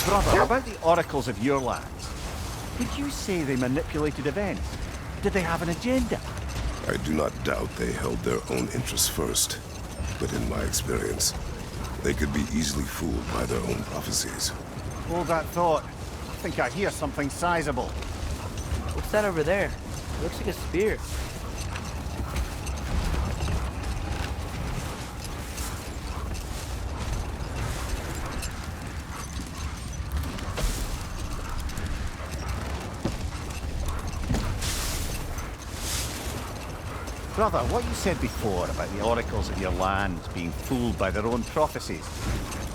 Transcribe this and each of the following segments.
Brother, about the oracles of your lands. Did you say they manipulated events? Did they have an agenda? I do not doubt they held their own interests first. But in my experience, they could be easily fooled by their own prophecies. Hold that thought. I think I hear something sizable. What's that over there? It looks like a spear. Brother, what you said before about the oracles of your lands being fooled by their own prophecies,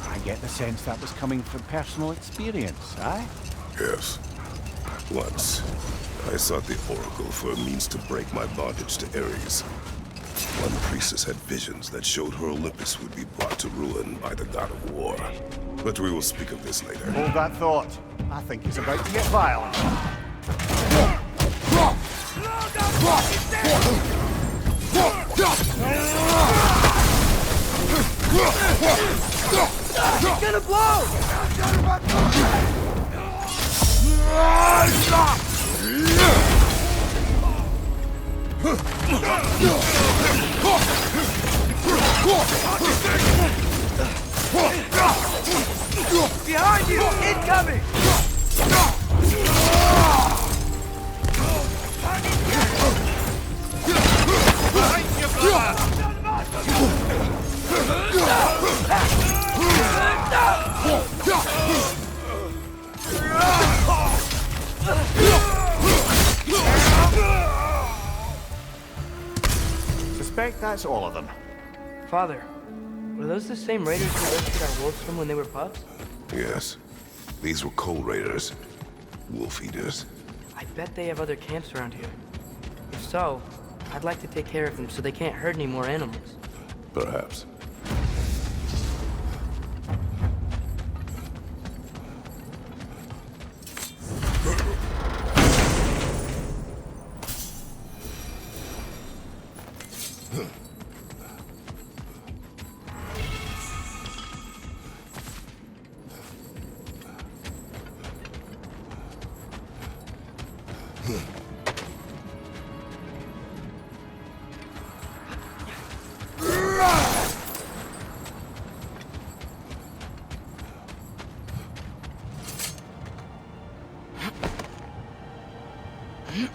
I get the sense that was coming from personal experience, aye? Yes. Once, I sought the Oracle for a means to break my bondage to Ares. One priestess had visions that showed her Olympus would be brought to ruin by the god of war. But we will speak of this later. Hold that thought. I think it's about to get violent. It's gonna blow! Behind you! Incoming! Suspect that's all of them. Father, were those the same raiders we rescued our wolves from when they were pups? Yes. These were coal raiders. Wolf eaters. I bet they have other camps around here. If so, I'd like to take care of them so they can't hurt any more animals. Perhaps.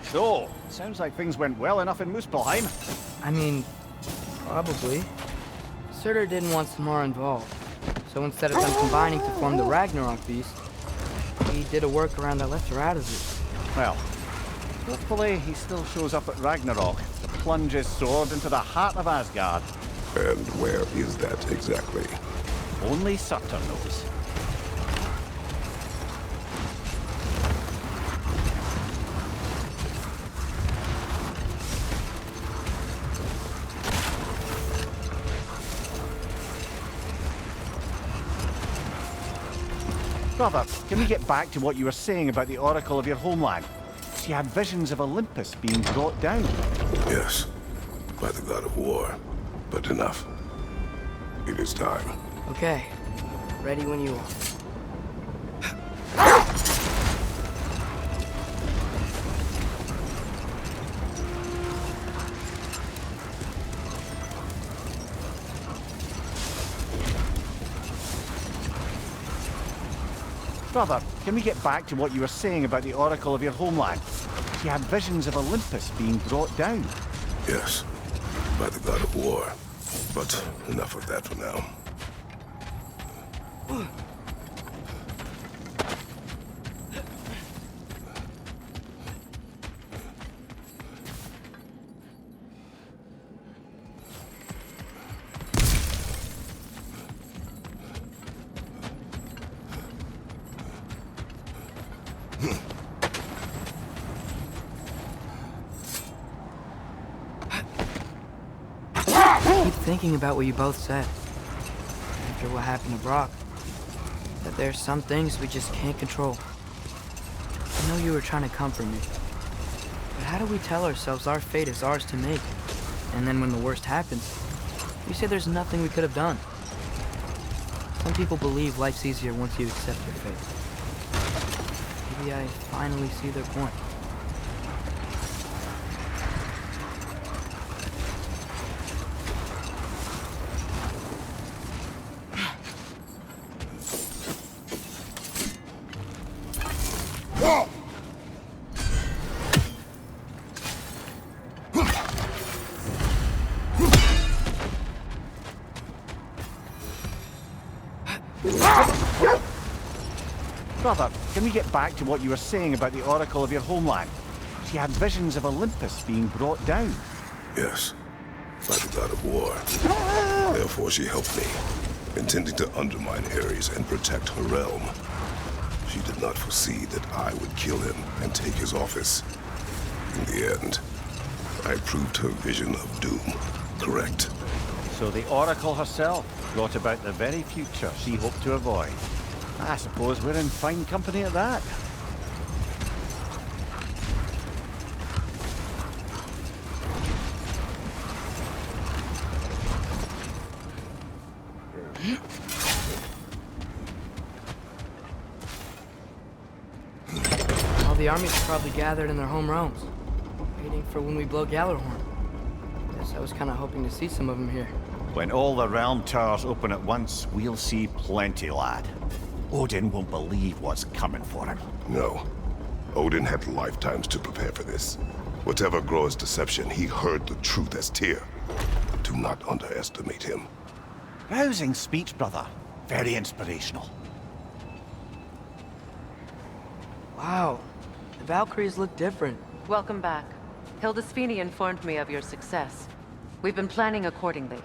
So, sounds like things went well enough in Muspelheim. I mean, probably. Surtur didn't want Samara involved, so instead of them combining to form the Ragnarok beast, he did a workaround that left her out of it. Well, hopefully he still shows up at Ragnarok to plunge his sword into the heart of Asgard. And where is that exactly? Only Surtur knows. Brother, can we get back to what you were saying about the oracle of your homeland? She had visions of Olympus being brought down. Yes. By the god of war. But enough. It is time. Okay, ready when you are. Brother, can we get back to what you were saying about the oracle of your homeland? She had visions of Olympus being brought down. Yes. By the god of war. But enough of that for now. I keep thinking about what you both said. After what happened to Brock. That there's some things we just can't control. I know you were trying to comfort me. But how do we tell ourselves our fate is ours to make? And then when the worst happens, we say there's nothing we could have done. Some people believe life's easier once you accept your fate. Maybe I finally see their point. Brother, can we get back to what you were saying about the Oracle of your homeland? She had visions of Olympus being brought down. Yes, by the god of war. Therefore she helped me, intending to undermine Ares and protect her realm. She did not foresee that I would kill him and take his office. In the end, I proved her vision of doom correct. So the Oracle herself brought about the very future she hoped to avoid. I suppose we're in fine company at that. All the armies are probably gathered in their home realms, waiting for when we blow Gallarhorn. Guess I was kind of hoping to see some of them here. When all the realm towers open at once, we'll see plenty, lad. Odin won't believe what's coming for him. No. Odin had lifetimes to prepare for this. Whatever Groa's deception, he heard the truth as Tyr. Do not underestimate him. Rousing speech, brother. Very inspirational. Wow, the Valkyries look different. Welcome back. Hildesfini informed me of your success. We've been planning accordingly.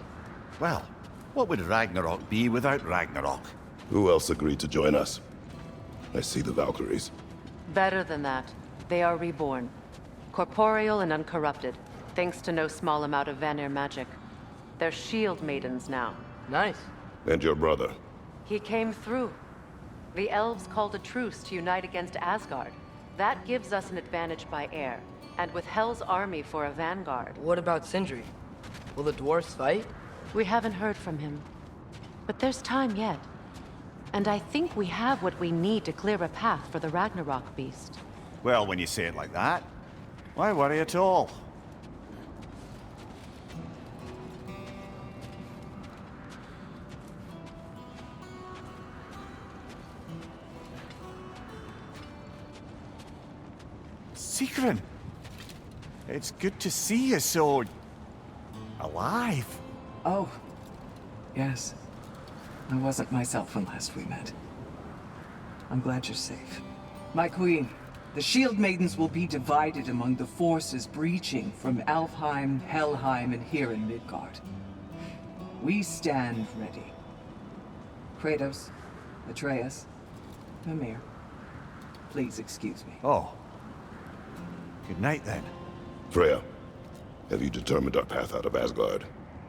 Well, what would Ragnarok be without Ragnarok? Who else agreed to join us? I see the Valkyries. Better than that, they are reborn. Corporeal and uncorrupted, thanks to no small amount of Vanir magic. They're shield maidens now. Nice. And your brother. He came through. The elves called a truce to unite against Asgard. That gives us an advantage by air, and with Hel's army for a vanguard. What about Sindri? Will the dwarves fight? We haven't heard from him. But there's time yet. And I think we have what we need to clear a path for the Ragnarok beast. Well, when you say it like that, why worry at all? Sigrun! It's good to see you so... alive. Oh, yes. I wasn't myself when last we met. I'm glad you're safe. My queen, the Shield Maidens will be divided among the forces breaching from Alfheim, Helheim, and here in Midgard. We stand ready. Kratos, Atreus, Mimir, please excuse me. Oh. Good night, then. Freya, have you determined our path out of Asgard?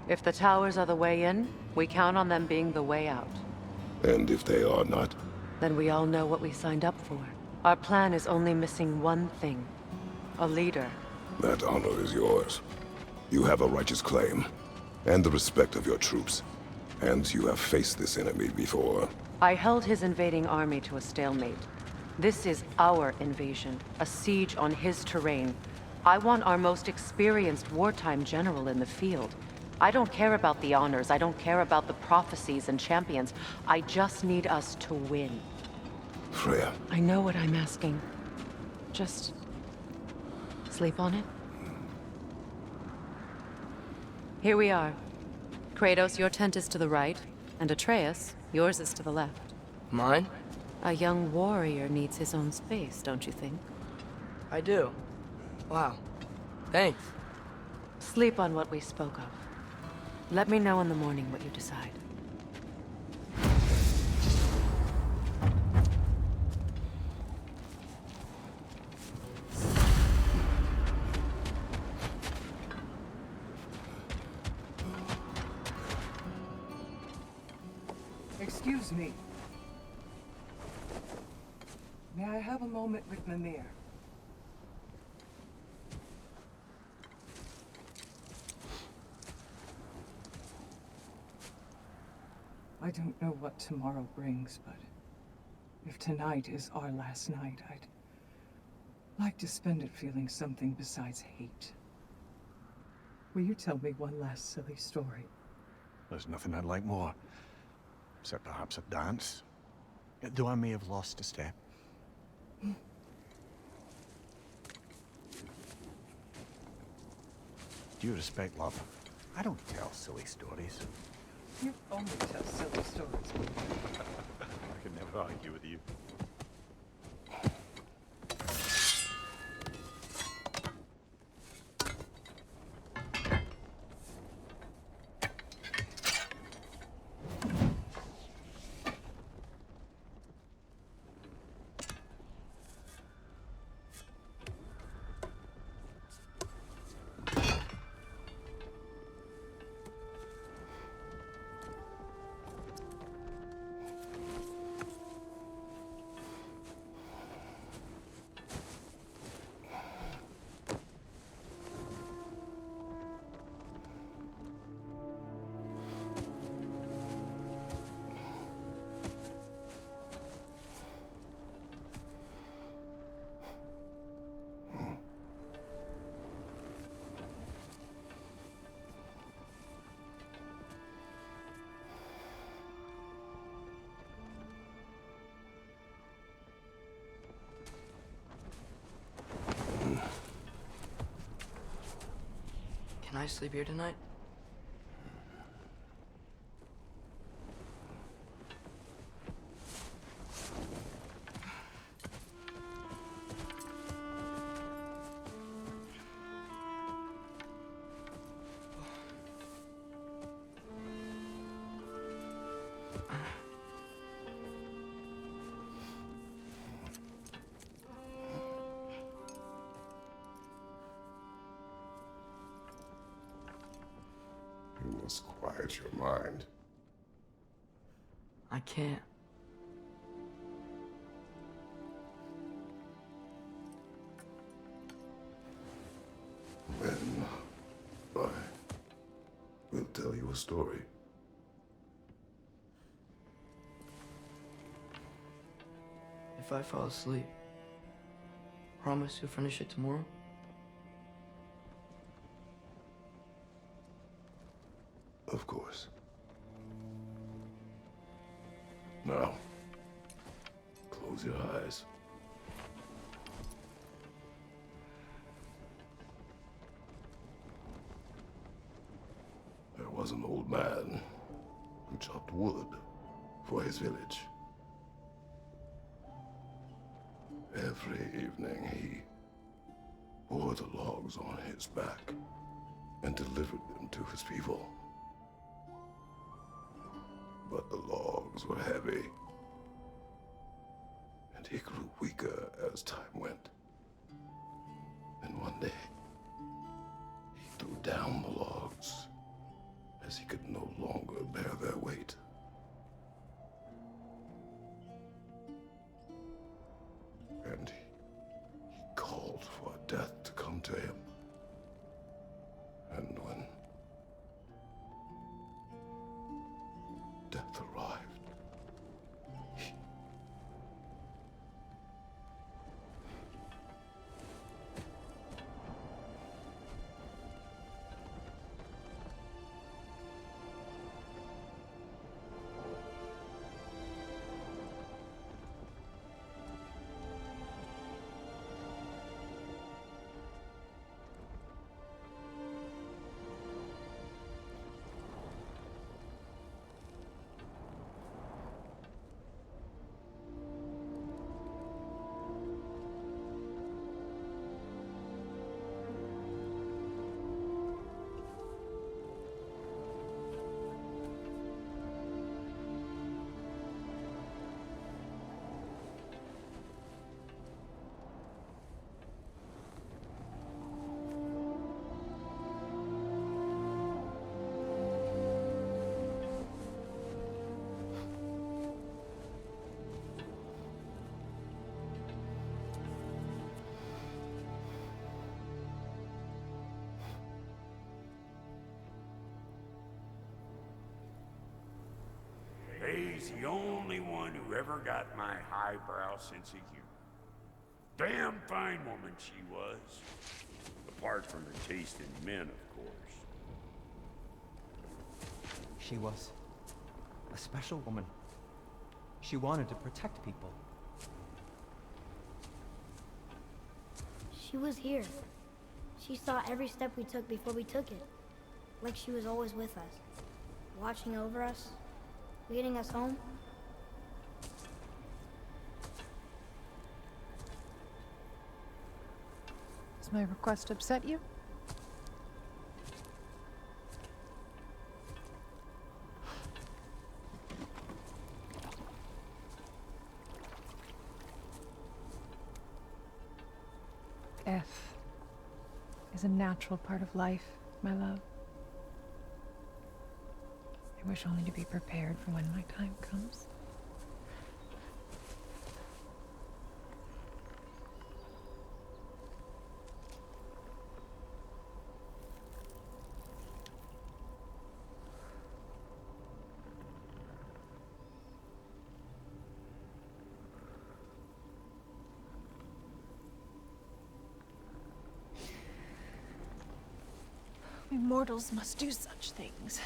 If the towers are the way in, we count on them being the way out. And if they are not? Then we all know what we signed up for. Our plan is only missing one thing. A leader. That honor is yours. You have a righteous claim, and the respect of your troops. And you have faced this enemy before. I held his invading army to a stalemate. This is our invasion, a siege on his terrain. I want our most experienced wartime general in the field. I don't care about the honors, I don't care about the prophecies and champions. I just need us to win. Freya. I know what I'm asking. Just... sleep on it? Here we are. Kratos, your tent is to the right, and Atreus, yours is to the left. Mine? A young warrior needs his own space, don't you think? I do. Wow. Thanks. Sleep on what we spoke of. Let me know in the morning what you decide. Excuse me. May I have a moment with Mimir? I don't know what tomorrow brings, but if tonight is our last night, I'd like to spend it feeling something besides hate. Will you tell me one last silly story? There's nothing I'd like more. Except perhaps a dance. Though I may have lost a step. Due respect, love, I don't tell silly stories. You only tell silly stories. I can never argue with you. Can I sleep here tonight? You must quiet your mind. I can't. Then I will tell you a story. If I fall asleep, promise you'll finish it tomorrow? Of course. Now, close your eyes. There was an old man who chopped wood for his village. Every evening he bore the logs on his back and delivered them to his people. But the logs were heavy, and he grew weaker as time went. And one day, he threw down the logs as he could no longer bear their weight. And he called for death to come to him. And when death arrived, Kay's the only one who ever got my highbrow sense of humor. Damn fine woman she was. Apart from her taste in men, of course. She was a special woman. She wanted to protect people. She was here. She saw every step we took before we took it. Like she was always with us. Watching over us. Leading us home. Does my request upset you? Death is a natural part of life, my love. I wish only to be prepared for when my time comes. We mortals must do such things.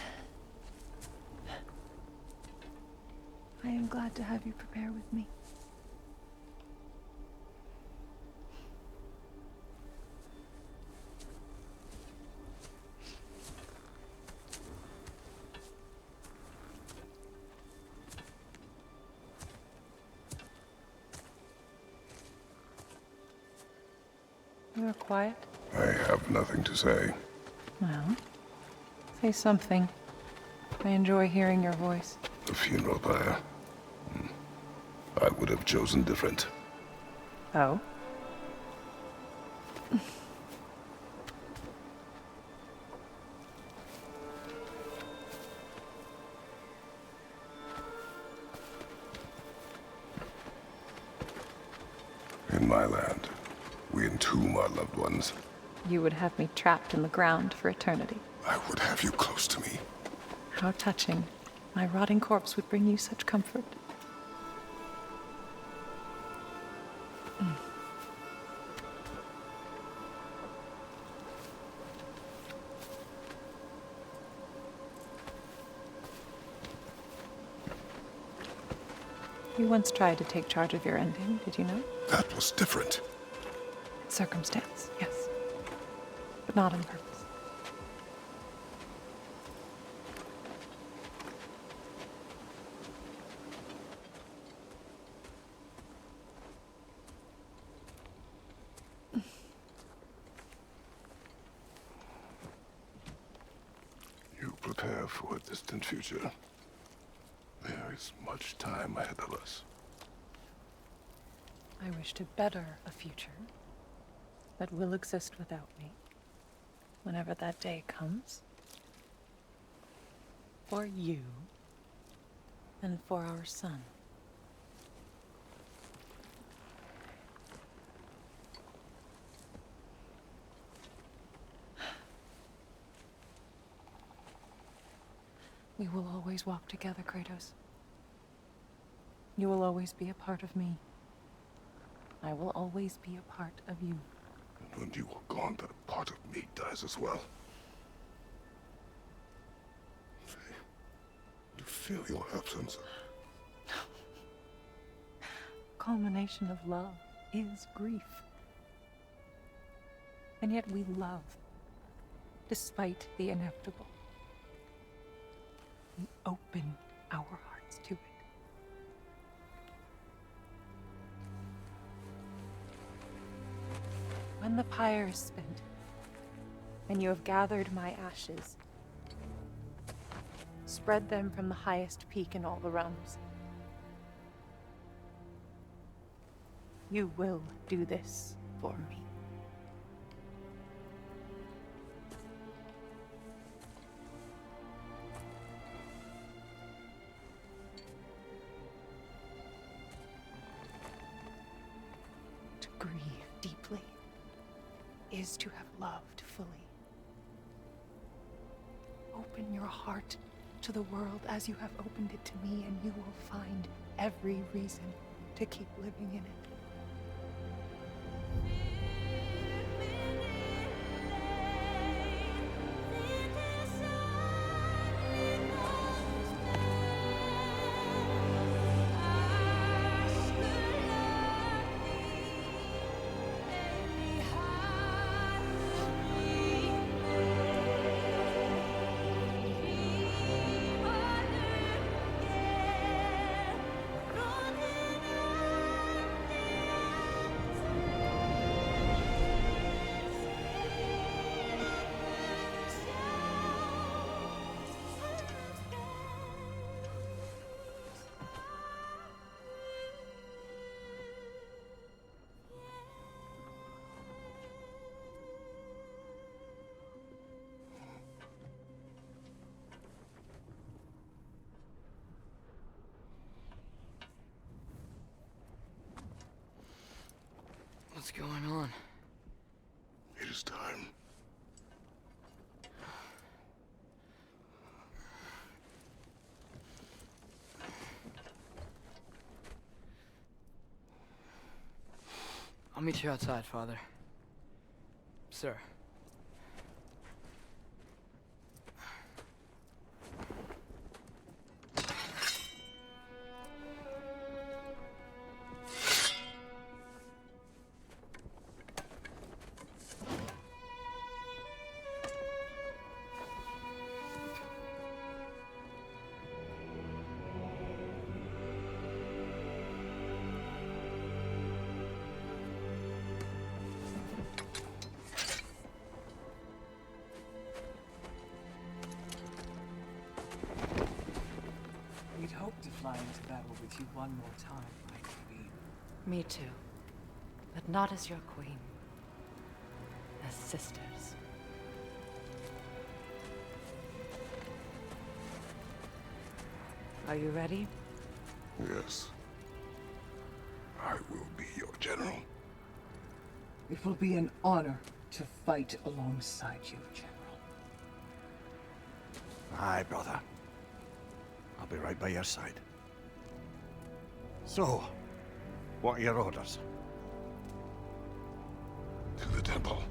I am glad to have you prepare with me. You are quiet? I have nothing to say. Well, say something. I enjoy hearing your voice. The funeral pyre. I would have chosen different. Oh? In my land, we entomb our loved ones. You would have me trapped in the ground for eternity. I would have you close to me. How touching. My rotting corpse would bring you such comfort. You once tried to take charge of your ending, did you know? That was different. Circumstance, yes. But not on purpose. You prepare for a distant future. There is much time ahead of us. I wish to better a future that will exist without me, whenever that day comes. For you, and for our son. We will always walk together, Kratos. You will always be a part of me. I will always be a part of you. And when you are gone, that part of me dies as well. To feel your absence. Culmination of love is grief. And yet we love, despite the inevitable. We open our hearts to it. When the pyre is spent, and you have gathered my ashes, spread them from the highest peak in all the realms. You will do this for me. To grieve deeply is to have loved fully. Open your heart to the world as you have opened it to me, and you will find every reason to keep living in it. What's going on? It is time. I'll meet you outside, Father. Sir. We'd hoped to fly into battle with you one more time, my queen. Me too. But not as your queen. As sisters. Are you ready? Yes. I will be your general. It will be an honor to fight alongside you, General. Aye, brother. I'll be right by your side. So, what are your orders? To the temple.